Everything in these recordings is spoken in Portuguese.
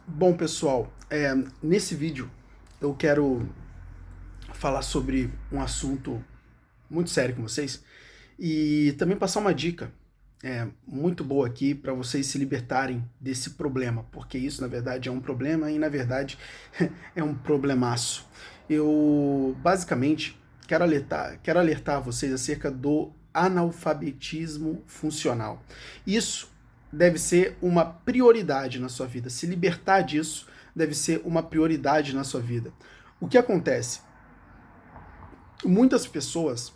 Bom, pessoal, nesse vídeo eu quero falar sobre um assunto muito sério com vocês e também passar uma dica muito boa aqui para vocês se libertarem desse problema, porque isso na verdade é um problema e na verdade é um problemaço. Eu basicamente quero alertar vocês acerca do analfabetismo funcional. Isso deve ser uma prioridade na sua vida. Se libertar disso deve ser uma prioridade na sua vida. O que acontece? Muitas pessoas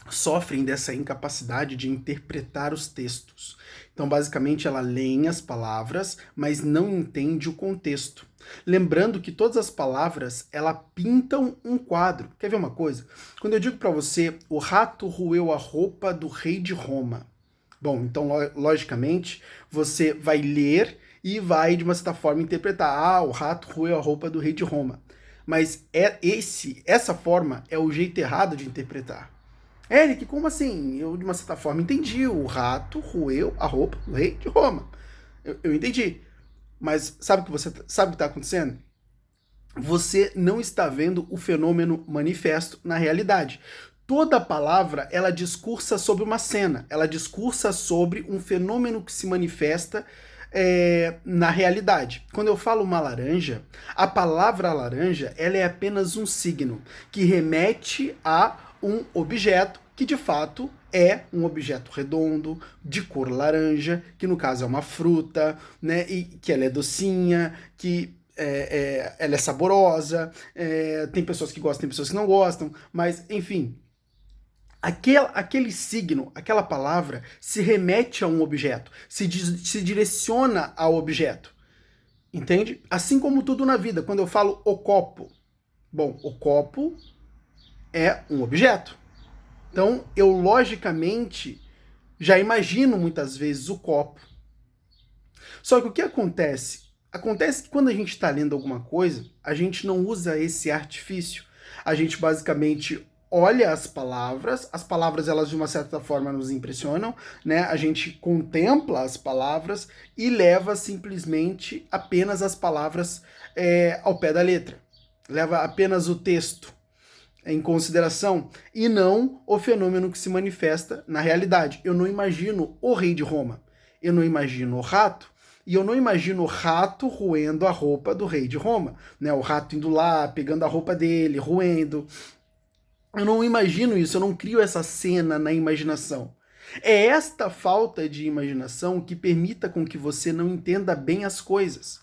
sofrem dessa incapacidade de interpretar os textos. Então, basicamente, ela lê as palavras, mas não entende o contexto. Lembrando que todas as palavras, ela pintam um quadro. Quer ver uma coisa? Quando eu digo para você, o rato roeu a roupa do rei de Roma. Bom, então, logicamente, você vai ler e vai, de uma certa forma, interpretar. Ah, o rato roeu a roupa do rei de Roma. Mas essa forma é o jeito errado de interpretar. Eric, como assim? Eu, de uma certa forma, entendi. O rato roeu a roupa do rei de Roma. Eu entendi. Mas sabe o que está acontecendo? Você não está vendo o fenômeno manifesto na realidade. Toda palavra, ela discursa sobre uma cena, ela discursa sobre um fenômeno que se manifesta na realidade. Quando eu falo uma laranja, a palavra laranja, ela é apenas um signo que remete a um objeto que de fato é um objeto redondo, de cor laranja, que no caso é uma fruta, né, e que ela é docinha, que ela é saborosa, tem pessoas que gostam, tem pessoas que não gostam, mas enfim, aquele signo, aquela palavra se remete a um objeto, se direciona ao objeto, entende? Assim como tudo na vida, quando eu falo o copo, bom, o copo é um objeto. Então, eu logicamente já imagino muitas vezes o copo. Só que o que acontece? Acontece que quando a gente está lendo alguma coisa, a gente não usa esse artifício. A gente basicamente olha as palavras elas de uma certa forma nos impressionam, né? A gente contempla as palavras e leva simplesmente apenas as palavras ao pé da letra. Leva apenas o texto em consideração e não o fenômeno que se manifesta na realidade. Eu não imagino o rei de Roma, eu não imagino o rato, e eu não imagino o rato roendo a roupa do rei de Roma, né? O rato indo lá, pegando a roupa dele, roendo. Eu não imagino isso, eu não crio essa cena na imaginação. É esta falta de imaginação que permita com que você não entenda bem as coisas.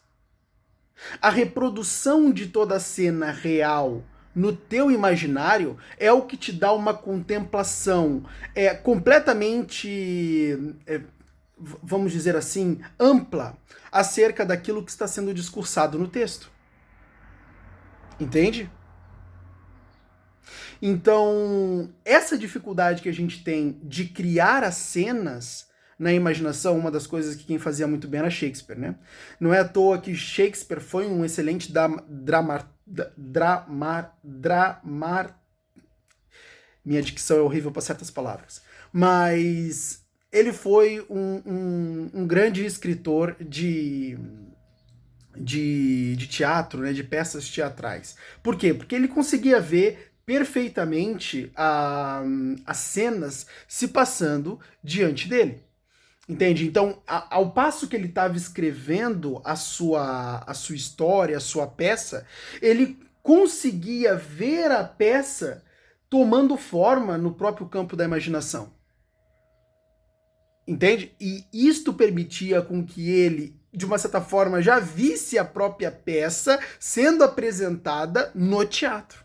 A reprodução de toda a cena real no teu imaginário é o que te dá uma contemplação completamente, vamos dizer assim, ampla acerca daquilo que está sendo discursado no texto. Entende? Então, essa dificuldade que a gente tem de criar as cenas na imaginação, uma das coisas que quem fazia muito bem era Shakespeare, né? Não é à toa que Shakespeare foi um excelente minha dicção é horrível para certas palavras. Mas ele foi um grande escritor de teatro, né, de peças teatrais. Por quê? Porque ele conseguia ver perfeitamente as cenas se passando diante dele. Entende? Então, ao passo que ele estava escrevendo a sua história, a sua peça, ele conseguia ver a peça tomando forma no próprio campo da imaginação. Entende? E isto permitia com que ele, de uma certa forma, já visse a própria peça sendo apresentada no teatro.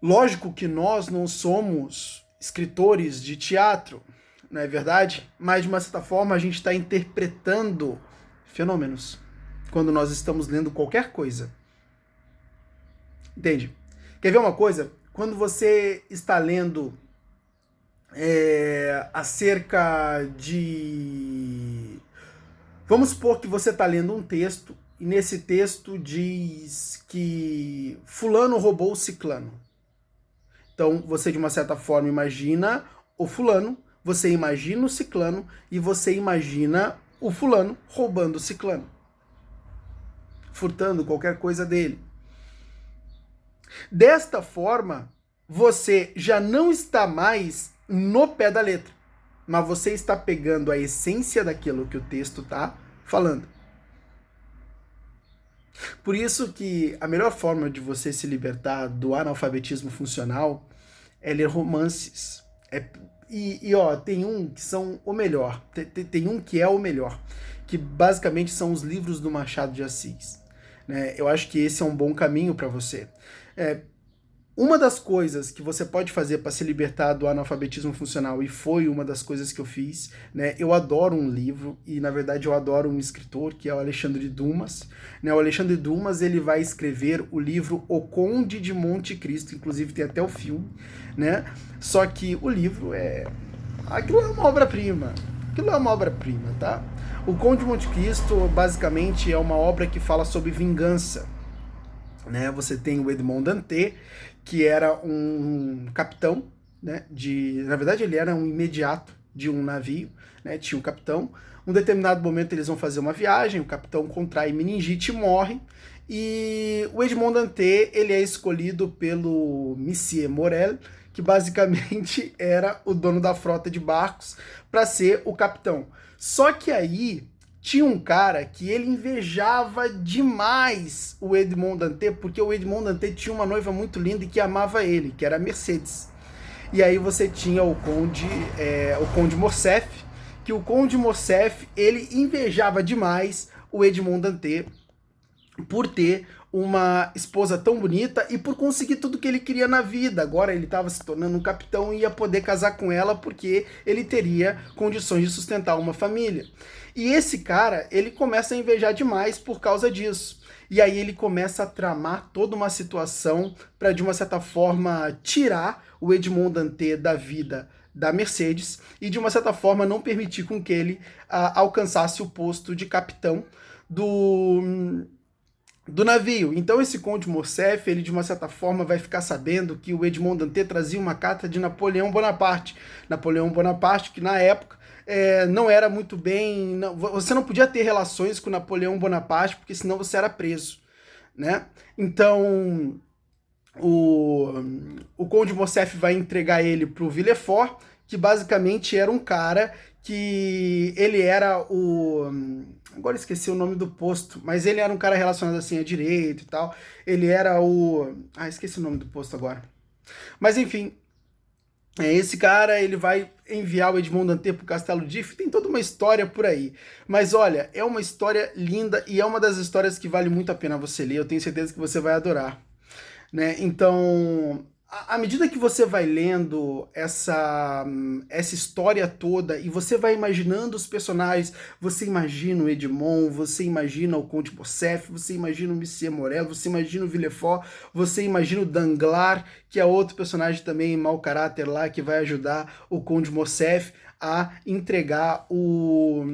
Lógico que nós não somos escritores de teatro, não é verdade? Mas, de uma certa forma, a gente está interpretando fenômenos quando nós estamos lendo qualquer coisa. Entende? Quer ver uma coisa? Quando você está lendo acerca de... Vamos supor que você está lendo um texto e nesse texto diz que fulano roubou o ciclano. Então você de uma certa forma imagina o fulano, você imagina o ciclano e você imagina o fulano roubando o ciclano, furtando qualquer coisa dele. Desta forma, você já não está mais no pé da letra, mas você está pegando a essência daquilo que o texto está falando. Por isso que a melhor forma de você se libertar do analfabetismo funcional é ler romances. Tem um que são o melhor, tem um que é o melhor, que basicamente são os livros do Machado de Assis. Né? Eu acho que esse é um bom caminho para você. Uma das coisas que você pode fazer para se libertar do analfabetismo funcional, e foi uma das coisas que eu fiz, né? Eu adoro um livro, e na verdade eu adoro um escritor, que é o Alexandre Dumas. Né? O Alexandre Dumas, ele vai escrever o livro O Conde de Monte Cristo, inclusive tem até o filme, né? Só que o livro aquilo é uma obra-prima. Aquilo é uma obra-prima, tá? O Conde de Monte Cristo, basicamente, é uma obra que fala sobre vingança. Né? Você tem o Edmond Dantès, que era um capitão, né? Na verdade, ele era um imediato de um navio, né? Tinha um capitão. Um determinado momento eles vão fazer uma viagem, o capitão contrai meningite e morre. E o Edmond Dantès, ele é escolhido pelo Monsieur Morel, que basicamente era o dono da frota de barcos, para ser o capitão. Só que aí tinha um cara que ele invejava demais o Edmond Dantès, porque o Edmond Dantès tinha uma noiva muito linda e que amava ele, que era a Mercedes. E aí você tinha o Conde Morcerf, que o Conde Morcerf, ele invejava demais o Edmond Dantès por ter uma esposa tão bonita e por conseguir tudo que ele queria na vida. Agora ele estava se tornando um capitão e ia poder casar com ela porque ele teria condições de sustentar uma família. E esse cara, ele começa a invejar demais por causa disso. E aí ele começa a tramar toda uma situação para, de uma certa forma, tirar o Edmond Dantès da vida da Mercedes e, de uma certa forma, não permitir com que ele alcançasse o posto de capitão do navio. Então esse Conde Morcerf, ele de uma certa forma vai ficar sabendo que o Edmond Dantès trazia uma carta de Napoleão Bonaparte. Napoleão Bonaparte, que na época não era muito bem... você não podia ter relações com Napoleão Bonaparte, porque senão você era preso. Né? Então o Conde Morcerf vai entregar ele para o Villefort, que basicamente era um cara que ele era agora esqueci o nome do posto, mas ele era um cara relacionado assim a direito e tal. Ele era esqueci o nome do posto agora. Mas enfim, esse cara, ele vai enviar o Edmond Dantès pro Castelo d'If, tem toda uma história por aí. Mas olha, é uma história linda e é uma das histórias que vale muito a pena você ler, eu tenho certeza que você vai adorar. Né? Então, à medida que você vai lendo essa história toda e você vai imaginando os personagens, você imagina o Edmond, você imagina o Conde Morcerf, você imagina o Monsieur Morel, você imagina o Villefort, você imagina o Danglars, que é outro personagem também mau caráter lá, que vai ajudar o Conde Morcerf a entregar o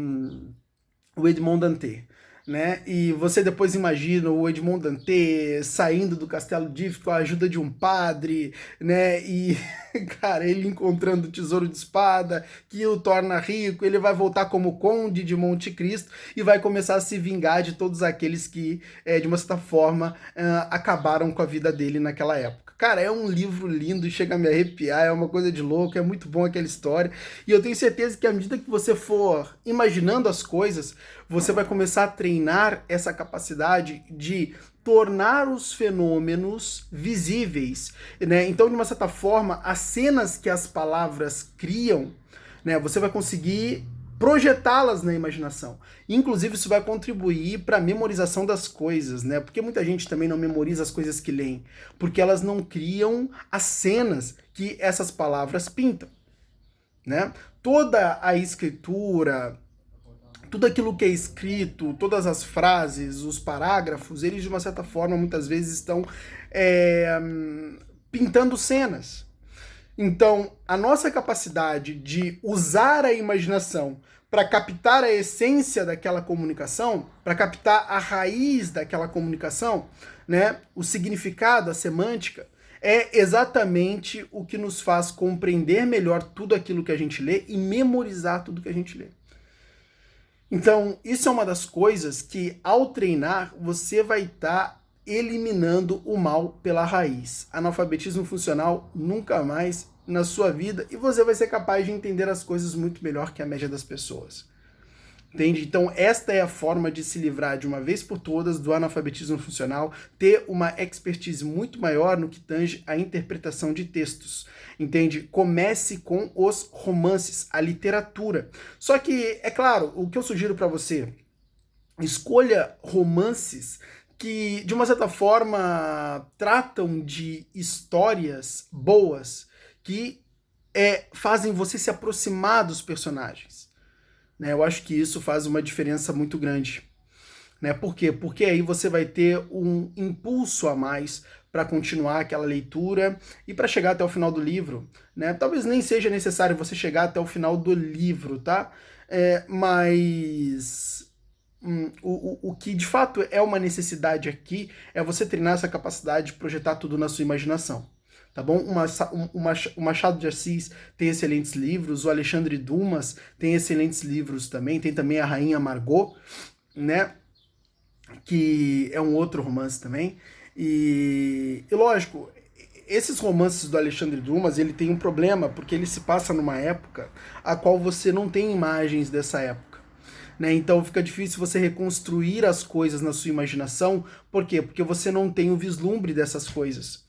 Edmond Dantès. Né? E você depois imagina o Edmond Dantès saindo do Castelo d'If com a ajuda de um padre, né? E, cara, ele encontrando o tesouro de espada, que o torna rico, ele vai voltar como Conde de Monte Cristo e vai começar a se vingar de todos aqueles que, de uma certa forma, acabaram com a vida dele naquela época. Cara, é um livro lindo, chega a me arrepiar, é uma coisa de louco, é muito bom aquela história. E eu tenho certeza que à medida que você for imaginando as coisas, você vai começar a treinar essa capacidade de tornar os fenômenos visíveis, né? Então, de uma certa forma, as cenas que as palavras criam, né, você vai conseguir projetá-las na imaginação. Inclusive, isso vai contribuir para a memorização das coisas, né? Porque muita gente também não memoriza as coisas que leem, porque elas não criam as cenas que essas palavras pintam, né? Toda a escritura, tudo aquilo que é escrito, todas as frases, os parágrafos, eles de uma certa forma muitas vezes estão pintando cenas. Então, a nossa capacidade de usar a imaginação para captar a essência daquela comunicação, para captar a raiz daquela comunicação, né, o significado, a semântica, é exatamente o que nos faz compreender melhor tudo aquilo que a gente lê e memorizar tudo que a gente lê. Então, isso é uma das coisas que, ao treinar, você vai estar eliminando o mal pela raiz. Analfabetismo funcional nunca mais na sua vida, e você vai ser capaz de entender as coisas muito melhor que a média das pessoas. Entende? Então, esta é a forma de se livrar de uma vez por todas do analfabetismo funcional, ter uma expertise muito maior no que tange a interpretação de textos. Entende? Comece com os romances, a literatura. Só que, é claro, o que eu sugiro para você, escolha romances que, de uma certa forma, tratam de histórias boas que fazem você se aproximar dos personagens. Né? Eu acho que isso faz uma diferença muito grande. Né? Por quê? Porque aí você vai ter um impulso a mais para continuar aquela leitura e para chegar até o final do livro. Né? Talvez nem seja necessário você chegar até o final do livro, tá? Mas o que de fato é uma necessidade aqui é você treinar essa capacidade de projetar tudo na sua imaginação. Tá bom? O Machado de Assis tem excelentes livros, o Alexandre Dumas tem excelentes livros também, tem também a Rainha Margot, né? Que é um outro romance também. E lógico, esses romances do Alexandre Dumas, ele tem um problema, porque ele se passa numa época a qual você não tem imagens dessa época. Né? Então fica difícil você reconstruir as coisas na sua imaginação. Por quê? Porque você não tem o vislumbre dessas coisas.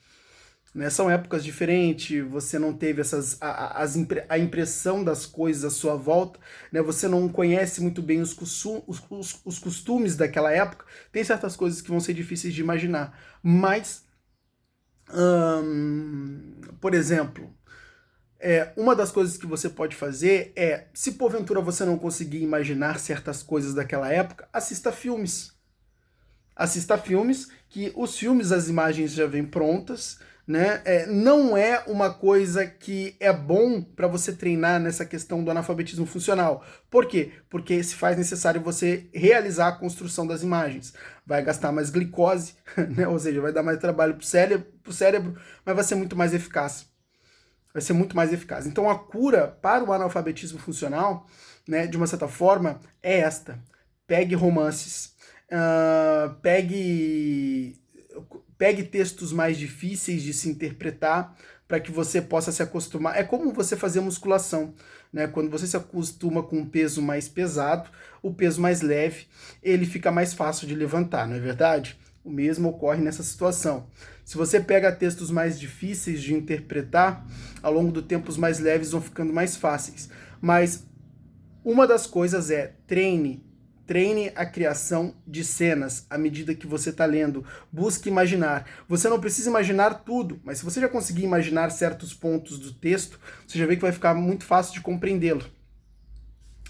Né? São épocas diferentes, você não teve a impressão das coisas à sua volta, né? Você não conhece muito bem os costumes daquela época, tem certas coisas que vão ser difíceis de imaginar. Mas, por exemplo, uma das coisas que você pode fazer é, se porventura você não conseguir imaginar certas coisas daquela época, assista filmes. Assista filmes, que os filmes, as imagens já vêm prontas, né? Não é uma coisa que é bom para você treinar nessa questão do analfabetismo funcional. Por quê? Porque se faz necessário você realizar a construção das imagens. Vai gastar mais glicose, né? Ou seja, vai dar mais trabalho para o cérebro, mas vai ser muito mais eficaz. Vai ser muito mais eficaz. Então a cura para o analfabetismo funcional, né, de uma certa forma, é esta. Pegue romances, pegue textos mais difíceis de se interpretar para que você possa se acostumar. É como você fazer musculação, né? Quando você se acostuma com um peso mais pesado, o peso mais leve, ele fica mais fácil de levantar, não é verdade? O mesmo ocorre nessa situação. Se você pega textos mais difíceis de interpretar, ao longo do tempo os mais leves vão ficando mais fáceis. Mas uma das coisas é treine a criação de cenas à medida que você está lendo. Busque imaginar. Você não precisa imaginar tudo, mas se você já conseguir imaginar certos pontos do texto, você já vê que vai ficar muito fácil de compreendê-lo.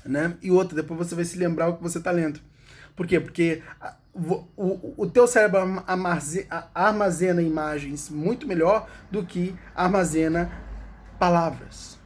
Né? E outra, depois você vai se lembrar o que você está lendo. Por quê? Porque o teu cérebro armazena imagens muito melhor do que armazena palavras.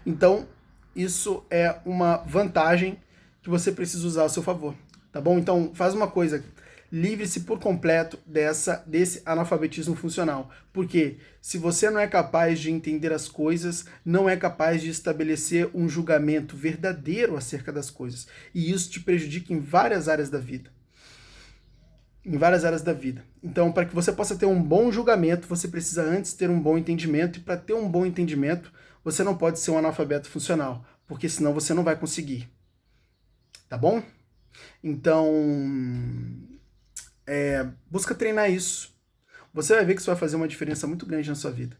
Então, isso é uma vantagem que você precisa usar a seu favor, tá bom? Então, faz uma coisa, livre-se por completo desse analfabetismo funcional, porque se você não é capaz de entender as coisas, não é capaz de estabelecer um julgamento verdadeiro acerca das coisas, e isso te prejudica em várias áreas da vida. Em várias áreas da vida. Então, para que você possa ter um bom julgamento, você precisa antes ter um bom entendimento, e para ter um bom entendimento, você não pode ser um analfabeto funcional, porque senão você não vai conseguir. Tá bom? Então, busca treinar isso. Você vai ver que isso vai fazer uma diferença muito grande na sua vida.